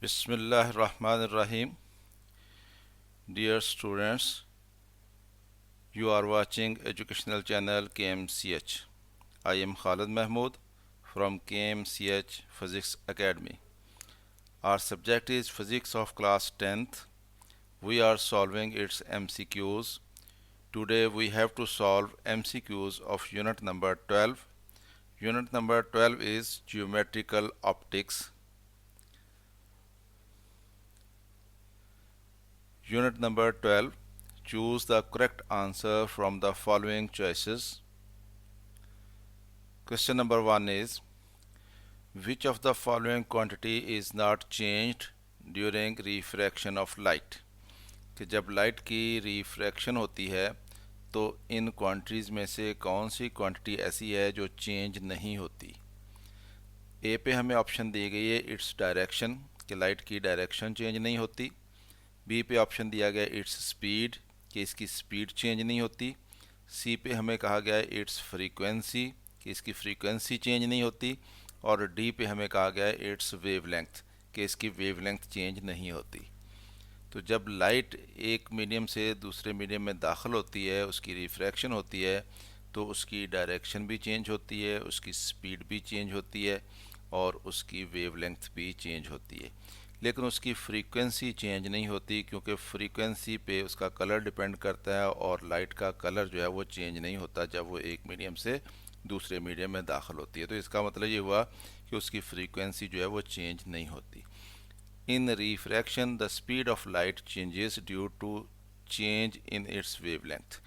Bismillahirrahmanirrahim. Dear students, you are watching educational channel KMCH. I am Khalid Mahmood from KMCH Physics Academy. Our subject is Physics of class 10th. We are solving its MCQs. Today we have to solve MCQs of unit number 12. Unit number 12 is Geometrical Optics. Unit number 12. Choose the correct answer from the following choices. Question number 1 is, which of the following quantity is not changed during refraction of light? कि जब light की refraction होती है तो इन quantities में से कौन सी quantity ऐसी है जो चेंज नहीं होती? ए पे हमें ऑप्शन दी गई है इट्स डायरेक्शन, कि लाइट की डायरेक्शन चेंज नहीं होती। बी पे ऑप्शन दिया गया इट्स स्पीड, कि इसकी स्पीड चेंज नहीं होती। सी पे हमें कहा गया है इट्स फ्रीक्वेंसी, कि इसकी फ्रीक्वेंसी चेंज नहीं होती। और डी पे हमें कहा गया है इट्स वेवलेंथ, कि इसकी वेवलेंथ चेंज नहीं होती। तो जब लाइट एक मीडियम से दूसरे मीडियम में दाखिल होती है, उसकी रिफ्रैक्शन होती है, तो उसकी डायरेक्शन भी चेंज होती है, उसकी स्पीड भी चेंज होती है और उसकी वेवलेंथ भी चेंज होती है, लेकिन उसकी फ्रीक्वेंसी चेंज नहीं होती, क्योंकि फ्रीक्वेंसी पे उसका कलर डिपेंड करता है और लाइट का कलर जो है वो चेंज नहीं होता जब वो एक मीडियम से दूसरे मीडियम में दाखिल होती है। तो इसका मतलब ये हुआ कि उसकी फ्रीक्वेंसी जो है वो चेंज नहीं होती। In refraction the speed of light changes due to change in its wavelength,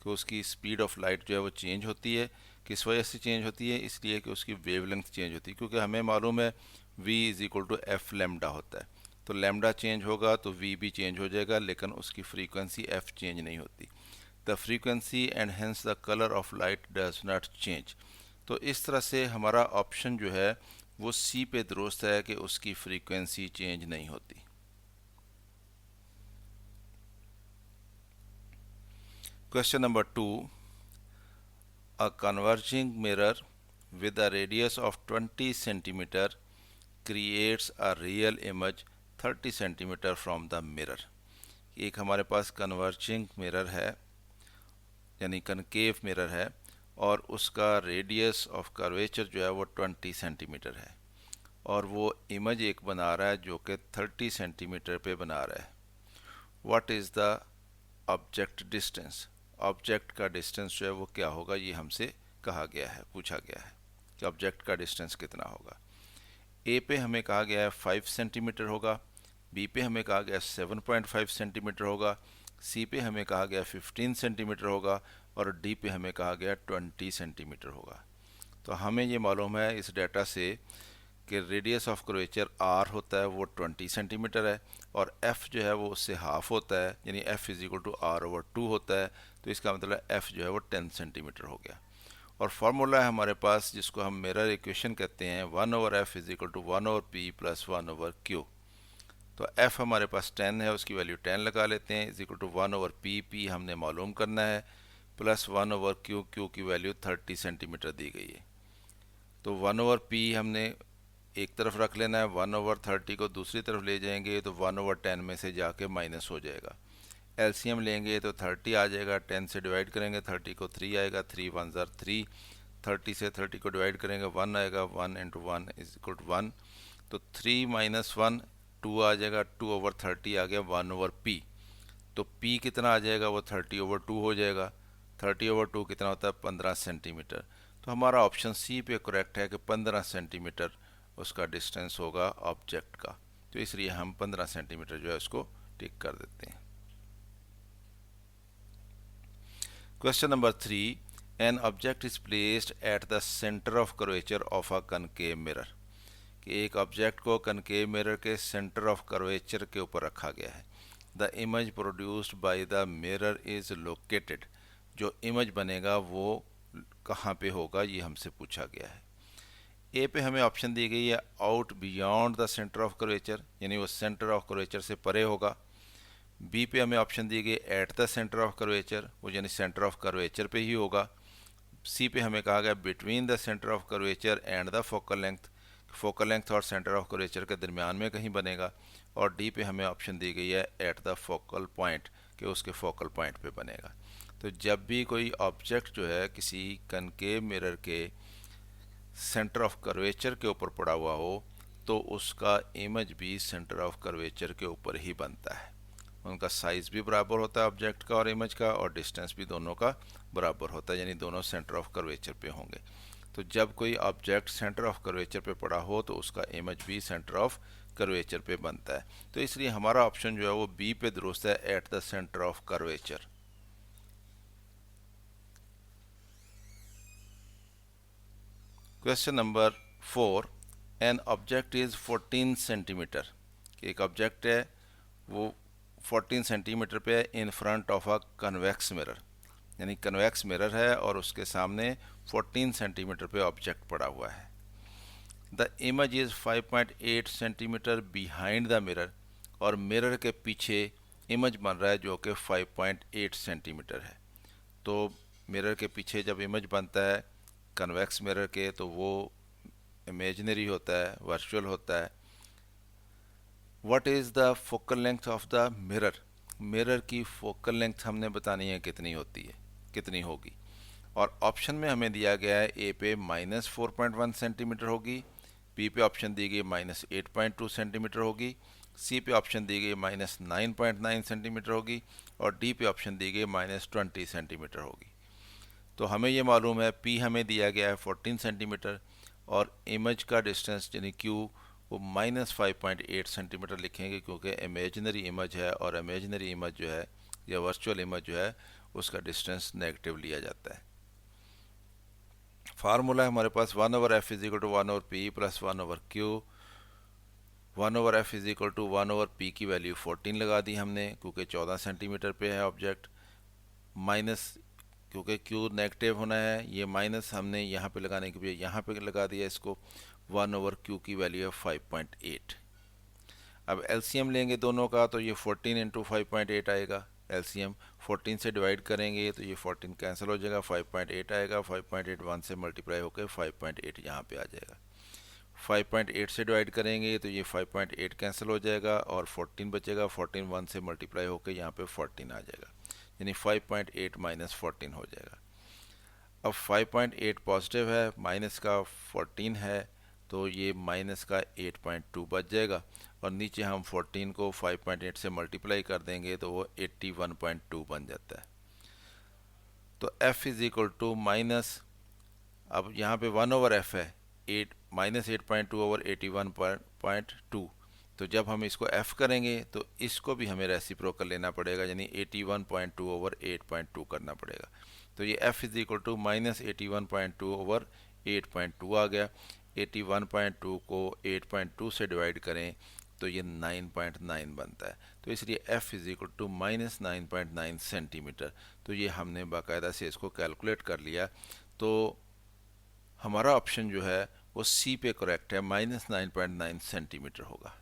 कि उसकी स्पीड ऑफ लाइट जो है वो चेंज होती है। किस वजह से चेंज होती है? इसलिए कि उसकी वेवलेंथ चेंज होती है, क्योंकि हमें मालूम है v is equal to F lambda होता है। तो लेमडा चेंज होगा तो v भी चेंज हो जाएगा, लेकिन उसकी फ्रीक्वेंसी f चेंज नहीं होती। The frequency and hence the colour of light does not change. तो इस तरह से हमारा ऑप्शन जो है वो सी पे दुरुस्त है कि उसकी फ्रीक्वेंसी चेंज नहीं होती। Question number 2, a converging mirror with a radius of 20 centimeter creates a real image 30 centimeter from the mirror। एक हमारे पास कन्वर्जिंग मिरर है, यानी कनकेव मिरर है, और उसका रेडियस ऑफ कर्वेचर जो है वो 20 सेंटीमीटर है, और वो इमेज एक बना रहा है जो कि 30 सेंटीमीटर पे बना रहा है। What is the object distance? Object का डिस्टेंस जो है वो क्या होगा, ये हमसे कहा गया है, पूछा गया है कि ऑब्जेक्ट का डिस्टेंस कितना होगा। ए पे हमें कहा गया है 5 सेंटीमीटर होगा, बी पे हमें कहा गया 7.5 सेंटीमीटर होगा, सी पे हमें कहा गया 15 सेंटीमीटर होगा, और डी पे हमें कहा गया 20 सेंटीमीटर होगा। तो हमें ये मालूम है इस डाटा से कि रेडियस ऑफ कर्वेचर आर होता है वो 20 सेंटीमीटर है, और एफ़ जो है वो उससे हाफ होता है, यानी F is equal to R over 2 होता है। तो इसका मतलब एफ़ जो है वो 10 सेंटीमीटर हो गया। और फार्मूला है हमारे पास जिसको हम मिरर इक्वेशन कहते हैं, 1 over F is equal to 1 over P plus 1 over Q. तो एफ़ हमारे पास 10 है, उसकी वैल्यू 10 लगा लेते हैं, is equal to 1 over P, P हमने मालूम करना है, प्लस 1 ओवर क्यू, क्यू की वैल्यू 30 सेंटीमीटर दी गई है। तो 1 ओवर पी हमने एक तरफ रख लेना है, 1 ओवर 30 को दूसरी तरफ ले जाएंगे तो 1 ओवर 10 में से जाके माइनस हो जाएगा। एलसीएम लेंगे तो 30 आ जाएगा, 10 से डिवाइड करेंगे 30 को 3 आएगा, 3 1 ज़र 3, 30 से 30 को डिवाइड करेंगे 1 आएगा, 1 इंटू 1 इज इक्वल टू 1। तो 3 माइनस 1 2 आ जाएगा, 2 ओवर 30 आ गया 1 ओवर पी। तो पी कितना आ जाएगा, वो 30 ओवर 2 हो जाएगा। 30 ओवर 2 कितना होता है, 15 सेंटीमीटर। तो हमारा ऑप्शन सी पे करेक्ट है कि 15 सेंटीमीटर उसका डिस्टेंस होगा ऑब्जेक्ट का। तो इसलिए हम 15 सेंटीमीटर जो है उसको टिक कर देते हैं। Question number 3, an object is placed at the centre of curvature of a concave mirror, कि एक ऑब्जेक्ट को कनकेव मिरर के सेंटर ऑफ कर्वेचर के ऊपर रखा गया है। The image produced by the mirror is located, जो इमेज बनेगा वो कहाँ पे होगा, ये हमसे पूछा गया है। ए पे हमें ऑप्शन दी गई है out beyond the centre of curvature, यानी वो सेंटर ऑफ कर्वेचर से परे होगा। बी पे हमें ऑप्शन दी गई at the centre of curvature, वो यानी सेंटर ऑफ कर्वेचर पे ही होगा। सी पे हमें कहा गया between the centre of curvature and the focal length, focal length और सेंटर ऑफ कर्वेचर के दरमियान में कहीं बनेगा, और डी पे हमें ऑप्शन दी गई है एट द फोकल पॉइंट, कि उसके फोकल पॉइंट पे बनेगा। तो जब भी कोई ऑब्जेक्ट जो है किसी कनकेव मिरर के सेंटर ऑफ कर्वेचर के ऊपर पड़ा हुआ हो, तो उसका इमेज भी सेंटर ऑफ कर्वेचर के ऊपर ही बनता है। उनका साइज़ भी बराबर होता है ऑब्जेक्ट का और इमेज का, और डिस्टेंस भी दोनों का बराबर होता है, यानी दोनों सेंटर ऑफ कर्वेचर पे होंगे। तो जब कोई ऑब्जेक्ट सेंटर ऑफ कर्वेचर पे पड़ा हो तो उसका इमेज भी सेंटर ऑफ कर्वेचर पे बनता है। तो इसलिए हमारा ऑप्शन जो है वो बी पे दुरुस्त है, at the centre of curvature. Question number 4, an object is 14 centimetre. एक ऑब्जेक्ट है वो 14 सेंटीमीटर पे इन front of a convex mirror, यानी कन्वेक्स मिरर है और उसके सामने 14 सेंटीमीटर पे ऑब्जेक्ट पड़ा हुआ है। The image is 5.8 centimetre behind the mirror, और मिरर के पीछे इमेज बन रहा है जो कि 5.8 सेंटीमीटर है। तो मिरर के पीछे जब इमेज बनता है कन्वेक्स मिरर के, तो वो इमेजिनरी होता है, वर्चुअल होता है। What is the focal length of the mirror, mirror की फोकल लेंथ हमने बतानी है कितनी होती है, कितनी होगी। और ऑप्शन में हमें दिया गया है ए पे -4.1 सेंटीमीटर होगी, बी पे ऑप्शन दी गई -8.2 सेंटीमीटर होगी, सी पे ऑप्शन दी गई -9.9 सेंटीमीटर होगी, और डी पे ऑप्शन दी गई -20 सेंटीमीटर होगी। तो हमें ये मालूम है पी हमें दिया गया है 14 सेंटीमीटर, और इमेज का डिस्टेंस यानी क्यू वो -5.8 सेंटीमीटर लिखेंगे, क्योंकि इमेजिनरी इमेज है, और इमेजिनरी इमेज जो है या वर्चुअल इमेज जो है उसका डिस्टेंस नेगेटिव लिया जाता है। फार्मूला है हमारे पास 1/f is equal to 1/p plus 1/q। 1/f is equal to 1/p की वैल्यू 14 लगा दी हमने, क्योंकि 14 सेंटीमीटर पे है ऑब्जेक्ट, माइनस क्योंकि q नेगेटिव होना है, ये माइनस हमने यहाँ पे लगाने के लिए यहाँ पे लगा दिया इसको। 1/q की वैल्यू है 5.8। अब एलसीएम लेंगे दोनों का, तो ये 14 इंटू 5.8 आएगा। एलसीएम 14 से डिवाइड करेंगे तो ये 14 कैंसिल हो जाएगा, 5.8 आएगा। 5.8 1 से मल्टीप्लाई होकर 5.8 यहाँ पे आ जाएगा। 5.8 से डिवाइड करेंगे तो ये 5.8 कैंसिल हो जाएगा और 14 बचेगा। 14 1 से मल्टीप्लाई होकर यहाँ पे 14 आ जाएगा, यानी 5.8 माइनस 14 हो जाएगा। अब 5.8 पॉजिटिव है, माइनस का 14 है, तो ये माइनस का 8.2 बच जाएगा, और नीचे हम 14 को 5.8 से मल्टीप्लाई कर देंगे तो वो 81.2 बन जाता है। तो f is equal to minus, अब यहाँ पे 1/f है, 8 माइनस 8.2 ओवर 81.2। तो जब हम इसको f करेंगे तो इसको भी हमें रेसिप्रोकल लेना पड़ेगा, यानी 81.2 ओवर 8.2 करना पड़ेगा। तो ये f is equal to minus 81.2 over 8.2 आ गया। 81.2 को 8.2 से डिवाइड करें तो ये 9.9 बनता है। तो इसलिए f is equal to minus 9.9 centimetre. तो ये हमने बाकायदा से इसको कैलकुलेट कर लिया, तो हमारा ऑप्शन जो है वो सी पे करेक्ट है, माइनस 9.9 सेंटीमीटर होगा।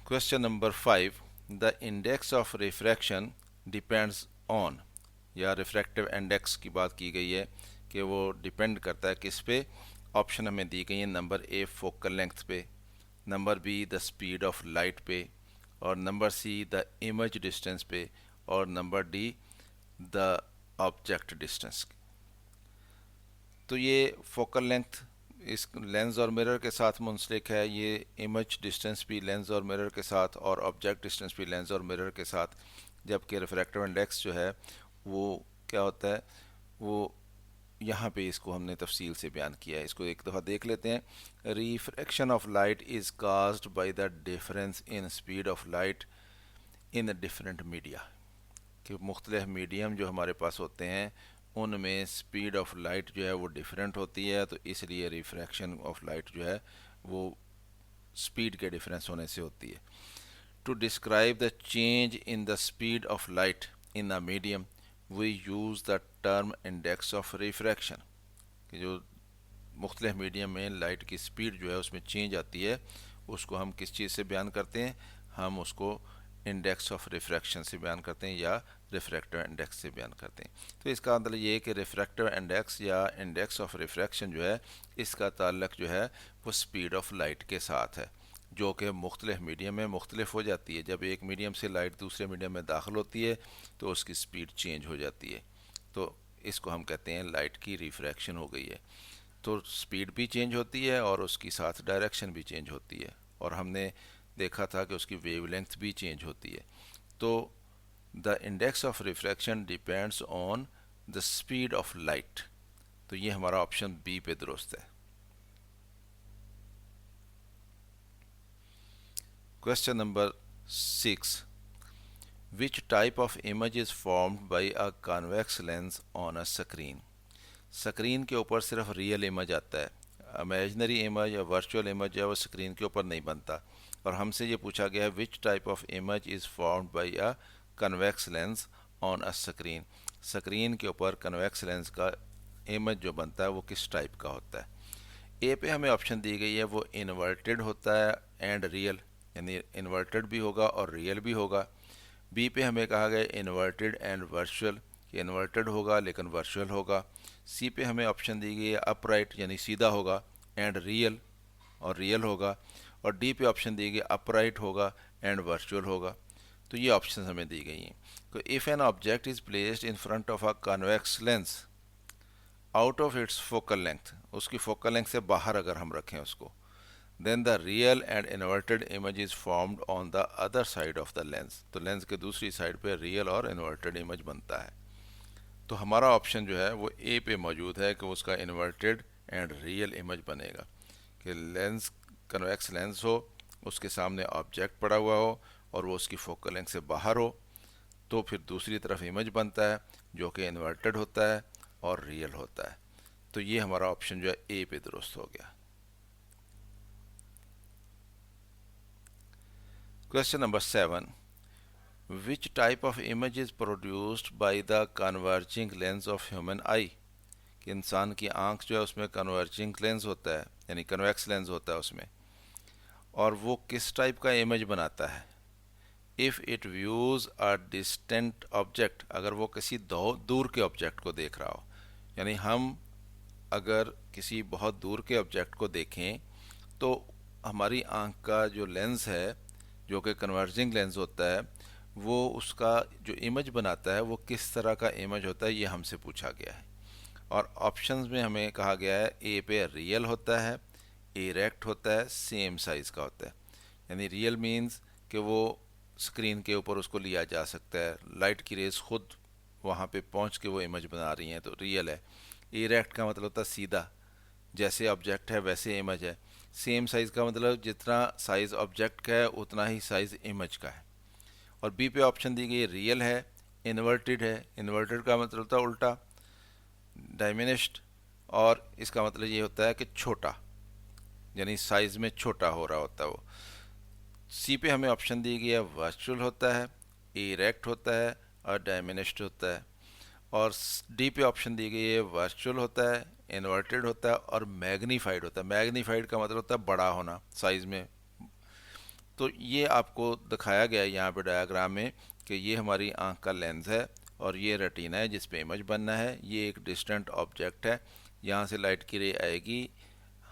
Question number 5, the index of refraction depends on, या रिफ्रैक्टिव इंडेक्स की बात की गई है कि वो डिपेंड करता है किस पे। ऑप्शन हमें दी गई है नंबर ए फोकल लेंथ पे, number be the speed of light पे, और number see the image distance पे, और number D the object distance. तो ये फोकल लेंथ इस लेंस और मिरर के साथ मुंसलिक है, ये इमेज डिस्टेंस भी लेंस और मिरर के साथ, और ऑब्जेक्ट डिस्टेंस भी लेंस और मिरर के साथ। जबकि रिफ्रैक्टिव इंडेक्स जो है वो क्या होता है, वो यहाँ पे इसको हमने तफसील से बयान किया है। इसको एक दफ़ा देख लेते हैं। Refraction of light is caused by the difference in speed of light in different media, कि मुख्तलिफ मीडियम जो हमारे पास होते हैं उनमें स्पीड ऑफ लाइट जो है वो डिफरेंट होती है, तो इसलिए रिफ्रैक्शन ऑफ लाइट जो है वो स्पीड के डिफरेंस होने से होती है। To describe the change in the speed of light in a medium we use the term index of refraction, कि जो मुख्तलिफ मीडियम में लाइट की स्पीड जो है उसमें चेंज आती है, उसको हम किस चीज़ से बयान करते हैं, हम उसको इंडेक्स ऑफ रिफ्रैक्शन से बयान करते हैं या रिफ्रैक्टिव इंडेक्स से बयान करते हैं। तो इसका मतलब ये है कि रिफ्रैक्टिव इंडेक्स या इंडेक्स ऑफ रिफ्रैक्शन जो है, इसका ताल्लुक जो है वो स्पीड ऑफ लाइट के साथ है, जो कि मुख्तलिफ मीडियम में मुख्तलिफ हो जाती है। जब एक मीडियम से लाइट दूसरे मीडियम में दाखिल होती है तो उसकी स्पीड चेंज हो जाती है। तो इसको हम कहते हैं लाइट की रिफ्रैक्शन हो गई है। तो स्पीड भी चेंज होती है और उसकी साथ डायरेक्शन भी चेंज होती है, और हमने देखा था कि उसकी वेवलेंथ भी चेंज होती है। तो the index of refraction depends on the speed of light. तो ये हमारा ऑप्शन बी पे दुरुस्त है। Question number 6, which type of image is formed by a convex lens on a screen. Screen के ऊपर सिर्फ रियल इमेज आता है, इमेजनरी इमेज या वर्चुअल इमेज है वो स्क्रीन के ऊपर नहीं बनता। और हमसे ये पूछा गया है which type of image is formed by a convex lens on a screen. Screen के ऊपर कन्वेक्स लेंस का इमेज जो बनता है वो किस टाइप का होता है। ए पे हमें ऑप्शन दी गई है वो इन्वर्टेड होता है एंड रियल, यानी इन्वर्टेड भी होगा और रियल भी होगा। बी पे हमें कहा गया इन्वर्टेड एंड वर्चुअल, इन्वर्टेड होगा लेकिन वर्चुअल होगा। सी पे हमें ऑप्शन दी गई है अपराइट यानी सीधा होगा एंड रियल, और रियल होगा। और डी पे ऑप्शन दी गई अपराइट होगा एंड वर्चुअल होगा। तो ये ऑप्शन हमें दी गई हैं। तो if an object is placed in front of a convex lens out of its focal length, उसकी फोकल लेंथ से बाहर अगर हम रखें उसको, then the real and inverted image is formed on the other side of the lens. तो lens के दूसरी साइड पे रियल और इन्वर्टेड इमेज बनता है। तो हमारा ऑप्शन जो है वो ए पे मौजूद है कि उसका इन्वर्टेड एंड रियल इमेज बनेगा, कि लेंस कन्वेक्स लेंस हो, उसके सामने ऑब्जेक्ट पड़ा हुआ हो और वो उसकी फोकल लेंथ से बाहर हो, तो फिर दूसरी तरफ इमेज बनता है जो कि इन्वर्टेड होता है और रियल होता है। तो ये हमारा ऑप्शन जो है ए पे दुरुस्त हो गया। Question number 7, which type of image is produced by the converging lens of human आई। कि इंसान की आंख जो है उसमें कन्वर्जिंग लेंस होता है यानी कन्वेक्स लेंस होता है उसमें, और वो किस टाइप का इमेज बनाता है। If it views a distant object, अगर वो किसी दूर के ऑब्जेक्ट को देख रहा हो, यानी हम अगर किसी बहुत दूर के ऑब्जेक्ट को देखें तो हमारी आंख का जो लेंस है जो कि कन्वर्जिंग लेंस होता है, वो उसका जो इमेज बनाता है वो किस तरह का इमेज होता है, ये हमसे पूछा गया है। और ऑप्शंस में हमें कहा गया है ए पे रियल होता है, इरेक्ट होता है, सेम साइज़ का होता है। यानी रियल मीन्स कि वो स्क्रीन के ऊपर उसको लिया जा सकता है, लाइट की रेज खुद वहाँ पे पहुँच के वो इमेज बना रही हैं, तो रियल है। इरेक्ट का मतलब होता है सीधा, जैसे ऑब्जेक्ट है वैसे इमेज है। सेम साइज़ का मतलब जितना साइज़ ऑब्जेक्ट का है उतना ही साइज़ इमेज का है। और बी पे ऑप्शन दी गई रियल है, इन्वर्टेड है, इन्वर्टेड का मतलब होता है उल्टा, डायमिनिश्ड, और इसका मतलब ये होता है कि छोटा, यानी साइज़ में छोटा हो रहा होता है वो। सी पे हमें ऑप्शन दी गई है वर्चुअल होता है, इरेक्ट होता है और डायमिनिश्ड होता है। और डी पे ऑप्शन दी गई है वर्चुअल होता है, इन्वर्टेड होता है और मैग्नीफाइड होता है। मैग्नीफाइड का मतलब होता है बड़ा होना साइज़ में। तो ये आपको दिखाया गया है यहाँ पे डायग्राम में कि ये हमारी आंख का लेंस है और ये रेटिना है जिस पे इमेज बनना है। ये एक डिस्टेंट ऑब्जेक्ट है, यहाँ से लाइट की रे आएगी,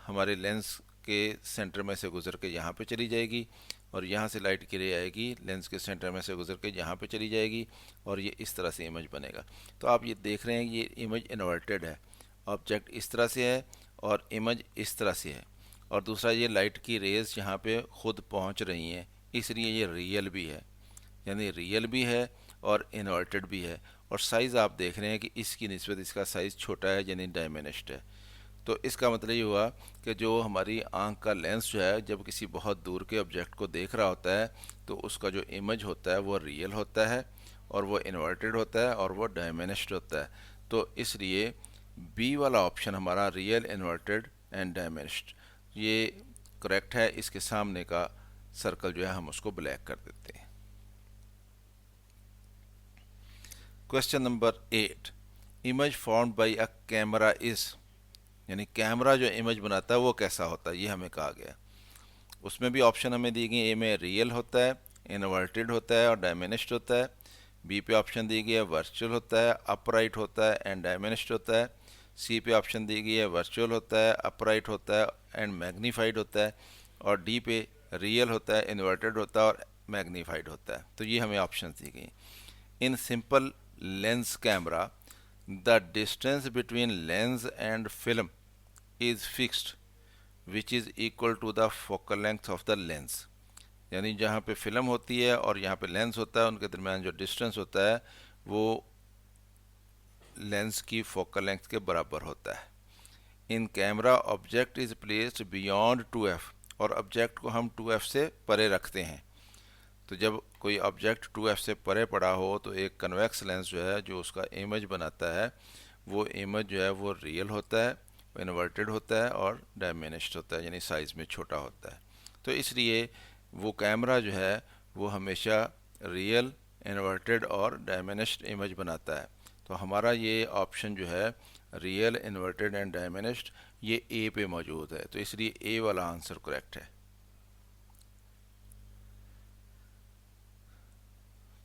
हमारे लेंस के सेंटर में से गुजर के यहाँ पे चली जाएगी, और यहाँ से लाइट की रे आएगी लेंस के सेंटर में से गुजर के यहाँ पे चली जाएगी, और ये इस तरह से इमेज बनेगा। तो आप ये देख रहे हैं ये इमेज इन्वर्टेड है, ऑब्जेक्ट इस तरह से है और इमेज इस तरह से है, और दूसरा ये लाइट की रेज यहाँ पे खुद पहुँच रही हैं, इसलिए ये रियल भी है, यानी रियल भी है और इन्वर्टेड भी है। और साइज़ आप देख रहे हैं कि इसकी निस्बत इसका साइज़ छोटा है यानी डायमिनिश्ड है। तो इसका मतलब ये हुआ कि जो हमारी आंख का लेंस जो है जब किसी बहुत दूर के ऑब्जेक्ट को देख रहा होता है तो उसका जो इमेज होता है वो रियल होता है और वो इन्वर्टेड होता है और वो डायमिनिश्ड होता है। तो इसलिए बी वाला ऑप्शन हमारा रियल, इन्वर्टेड एंड डायमिनिश्ड ये करेक्ट है। इसके सामने का सर्कल जो है हम उसको ब्लैक कर देते हैं। Question number 8, image formed by a camera is, यानी कैमरा जो इमेज बनाता है वो कैसा होता है ये हमें कहा गया। उसमें भी ऑप्शन हमें दी गई, ए में रियल होता है, इन्वर्टेड होता है और डायमिनिश्ड होता है। बी पे ऑप्शन दी गई है वर्चुअल होता है, अपराइट होता है एंड डायमिनिश्ड होता है। सी पे ऑप्शन दी गई है वर्चुअल होता है, अपराइट होता है एंड मैग्नीफाइड होता है। और डी पे रियल होता है, इन्वर्टेड होता है और मैग्नीफाइड होता है। तो ये हमें ऑप्शन दी गई। In simple lens camera the distance between lens and film is fixed which is equal to the focal length of the lens. यानी जहाँ पे फिल्म होती है और यहाँ पे लेंस होता है, उनके दरमियान जो डिस्टेंस होता है वो लेंस की फोकल लेंथ के बराबर होता है। In camera object is placed beyond 2f, और ऑब्जेक्ट को हम 2f से परे रखते हैं। तो जब कोई ऑब्जेक्ट 2f से परे पड़ा हो तो एक कन्वेक्स लेंस जो है जो उसका इमेज बनाता है, वो इमेज जो है वो रियल होता है, इन्वर्टेड होता है और डायमिनिश्ड होता है, यानी साइज़ में छोटा होता है। तो इसलिए वो कैमरा जो है वो हमेशा रियल, इन्वर्टेड और डायमिनिश्ड इमेज बनाता है। तो हमारा ये ऑप्शन जो है रियल, इन्वर्टेड एंड डायमिनिश्ड, ये ए पे मौजूद है, तो इसलिए ए वाला आंसर करेक्ट है।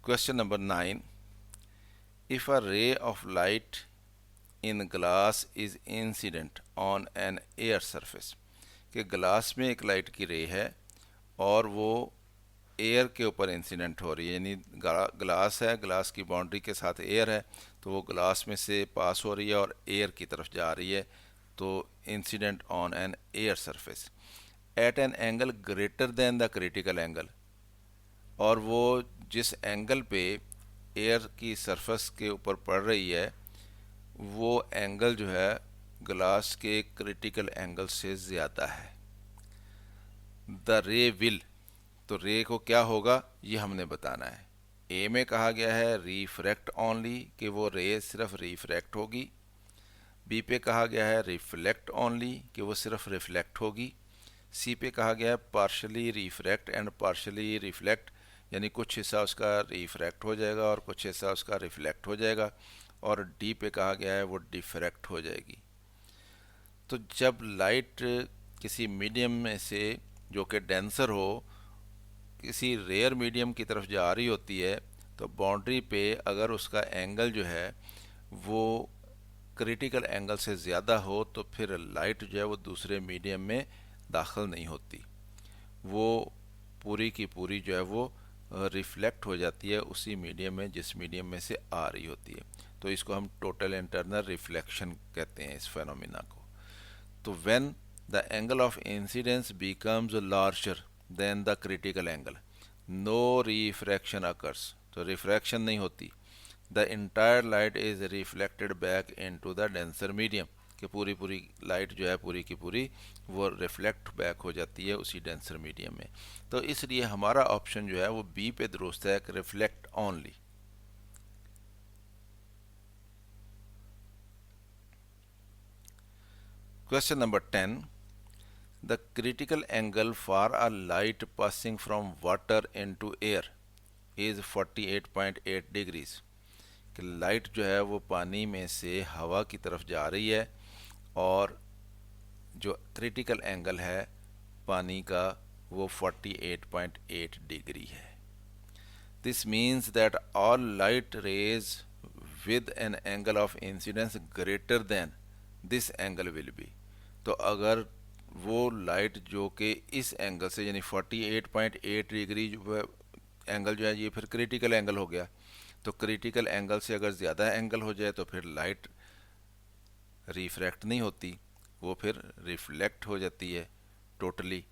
Question number 9, if a ray of light in glass is incident on an air surface, कि ग्लास में एक लाइट की रे है और वो एयर के ऊपर इंसिडेंट हो रही है, यानी ग्लास है, ग्लास की बाउंड्री के साथ एयर है, तो वो ग्लास में से पास हो रही है और एयर की तरफ जा रही है। तो incident on an air surface at an angle greater than the critical angle, और वो जिस एंगल पे एयर की सरफेस के ऊपर पड़ रही है वो एंगल जो है ग्लास के क्रिटिकल एंगल से ज़्यादा है। द रे विल, तो रे को क्या होगा ये हमने बताना है। ए में कहा गया है रिफ्रैक्ट ओनली, कि वो रे सिर्फ रिफ्रैक्ट होगी। बी पे कहा गया है रिफ्लेक्ट ओनली, कि वो सिर्फ रिफ्लेक्ट होगी। सी पे कहा गया है partially refract and partially reflect, यानी कुछ हिस्सा उसका रिफ्रैक्ट हो जाएगा और कुछ हिस्सा उसका रिफ्लेक्ट हो जाएगा। और डी पे कहा गया है वो डिफ्रैक्ट हो जाएगी। तो जब लाइट किसी मीडियम में से जो कि डेंसर हो किसी रेयर मीडियम की तरफ जा रही होती है, तो बाउंड्री पे अगर उसका एंगल जो है वो क्रिटिकल एंगल से ज़्यादा हो तो फिर लाइट जो है वो दूसरे मीडियम में दाखिल नहीं होती, वो पूरी की पूरी जो है वो रिफ्लेक्ट हो जाती है उसी मीडियम में जिस मीडियम में से आ रही होती है। तो इसको हम टोटल इंटरनल रिफ्लेक्शन कहते हैं इस फेनोमेना को। तो when the angle of incidence becomes larger than the critical angle, no refraction occurs, तो रिफ्रैक्शन नहीं होती। The entire light is reflected back into the denser medium, कि पूरी पूरी लाइट जो है पूरी की पूरी वो रिफ्लेक्ट बैक हो जाती है उसी डेंसर मीडियम में। तो इसलिए हमारा ऑप्शन जो है वो बी पे दुरुस्त है, reflect only. Question number 10. The critical angle for a light passing from water into air is 48.8 degrees, कि लाइट जो है वो पानी में से हवा की तरफ जा रही है और जो क्रिटिकल एंगल है पानी का वो 48.8 डिग्री है। This means that all light rays with an angle of incidence greater than this angle will B, तो अगर वो लाइट जो कि इस एंगल से यानी 48.8 डिग्री एंगल जो है ये फिर क्रिटिकल एंगल हो गया, तो क्रिटिकल एंगल से अगर ज़्यादा एंगल हो जाए तो फिर लाइट रिफ्रैक्ट नहीं होती, वो फिर रिफ्लेक्ट हो जाती है टोटली।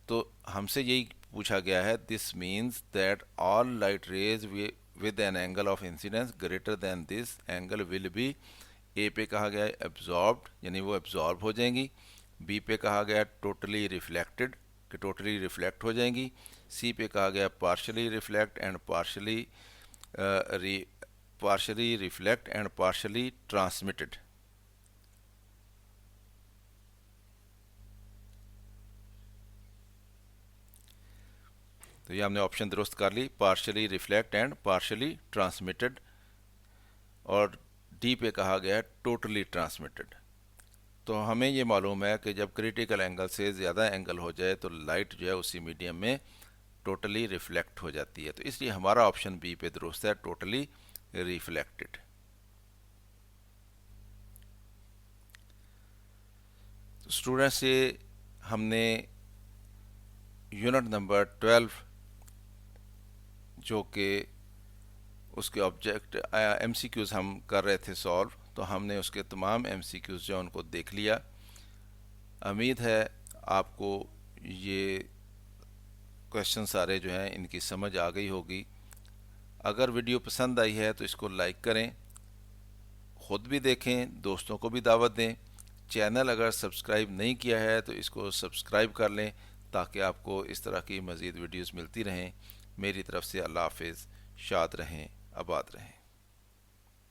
तो हमसे यही पूछा गया है, this means that all light rays with an angle of incidence greater than this angle will be, A पे कहा गया है एब्जॉर्ब्ड, यानी वो एब्जॉर्ब हो जाएंगी। बी पे कहा गया टोटली रिफ्लेक्टेड, कि टोटली रिफ्लेक्ट हो जाएंगी। सी पे कहा गया partially reflect and partially reflect and partially transmitted. तो ये हमने ऑप्शन दुरुस्त कर ली, partially reflect and partially transmitted. और डी पे कहा गया है टोटली ट्रांसमिटेड। तो हमें ये मालूम है कि जब क्रिटिकल एंगल से ज़्यादा एंगल हो जाए तो लाइट जो है उसी मीडियम में टोटली रिफ्लेक्ट हो जाती है। तो इसलिए हमारा ऑप्शन बी पे दुरुस्त है, टोटली रिफ्लेक्टेड। स्टूडेंट्स, ये हमने यूनिट नंबर 12 जो कि उसके ऑब्जेक्ट एमसीक्यूज़ हम कर रहे थे सॉल्व, तो हमने उसके तमाम एमसीक्यूज़ जो उनको देख लिया। उम्मीद है आपको ये क्वेश्चन सारे जो हैं इनकी समझ आ गई होगी। अगर वीडियो पसंद आई है तो इसको लाइक करें, ख़ुद भी देखें, दोस्तों को भी दावत दें। चैनल अगर सब्सक्राइब नहीं किया है तो इसको सब्सक्राइब कर लें ताकि आपको इस तरह की मज़ीद वीडियोस मिलती रहें। मेरी तरफ से अल्लाह हाफ़िज़। शाद रहें, आबाद रहें।